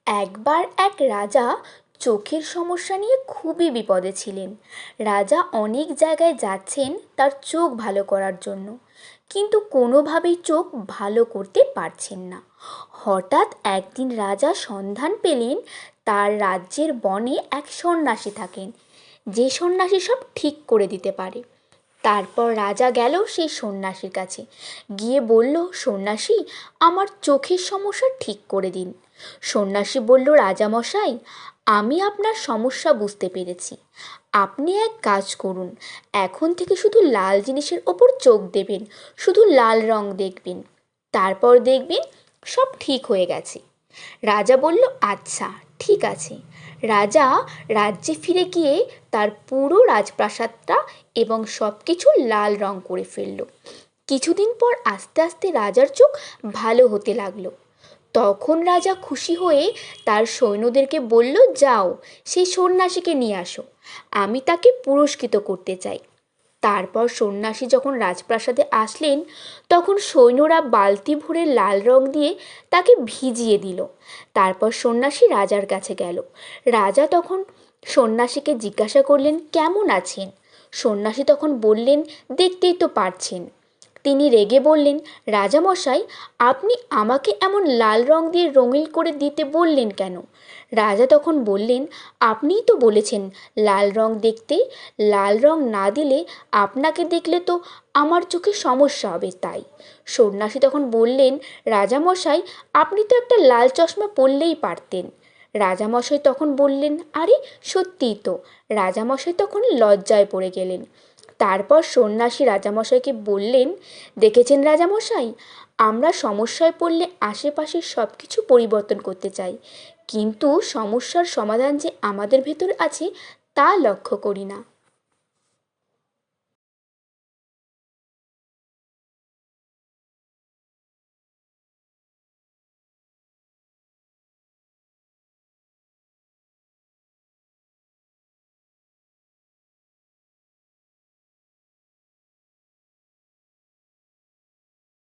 একবার এক রাজা চোখের সমস্যা নিয়ে খুবই বিপদে ছিলেন। রাজা অনেক জায়গায় যাচ্ছেন তার চোখ ভালো করার জন্য, কিন্তু কোনোভাবেই চোখ ভালো করতে পারছেন না। হঠাৎ একদিন রাজা সন্ধান পেলেন তার রাজ্যের বনে এক সন্ন্যাসী থাকেন, যে সন্ন্যাসী সব ঠিক করে দিতে পারে। তারপর রাজা গেল সেই সন্ন্যাসীর কাছে, গিয়ে বলল, সন্ন্যাসী, আমার চোখের সমস্যা ঠিক করে দিন। সন্ন্যাসী বলল, রাজামশাই, আমি আপনার সমস্যা বুঝতে পেরেছি। আপনি এক কাজ করুন, এখন থেকে শুধু লাল জিনিসের ওপর চোখ দেবেন, শুধু লাল রং দেখবেন, তারপর দেখবেন সব ঠিক হয়ে গেছে। রাজা বলল, আচ্ছা ঠিক আছে। রাজা রাজ্যে ফিরে গিয়ে তার পুরো রাজপ্রাসাদটা এবং সব কিছু লাল রং করে ফেলল। কিছুদিন পর আস্তে আস্তে রাজার চোখ ভালো হতে লাগলো। তখন রাজা খুশি হয়ে তার সৈন্যদেরকে বলল, যাও সেই সন্ন্যাসীকে নিয়ে আসো, আমি তাকে পুরস্কৃত করতে চাই। তারপর সন্ন্যাসী যখন রাজপ্রাসাদে আসলেন, তখন সৈন্যরা বালতি ভরে লাল রং দিয়ে তাকে ভিজিয়ে দিল। তারপর সন্ন্যাসী রাজার কাছে গেল। রাজা তখন সন্ন্যাসীকে জিজ্ঞাসা করলেন, কেমন আছেন? সন্ন্যাসী তখন বললেন, দেখতেই তো পারছেন। তিনি রেগে বললেন, রাজামশাই, আপনি আমাকে এমন লাল রং দিয়ে রঙিন করে দিতে বললেন কেন? রাজা তখন বললেন, আপনিই তো বলেছেন লাল রং দেখতে, লাল রং না দিলে আপনাকে দেখলে তো আমার চোখে সমস্যা হবে, তাই। সন্ন্যাসী তখন বললেন, রাজামশাই, আপনি তো একটা লাল চশমা পরলেই পারতেন। রাজামশাই তখন বললেন, আরে সত্যিই তো। রাজামশাই তখন লজ্জায় পড়ে গেলেন। তারপর সন্ন্যাসী রাজামশাইকে বললেন, দেখেছেন রাজামশাই, আমরা সমস্যায় পড়লে আশেপাশের সব কিছু পরিবর্তন করতে চাই, কিন্তু সমস্যার সমাধান যে আমাদের ভেতর আছে তা লক্ষ্য করি না।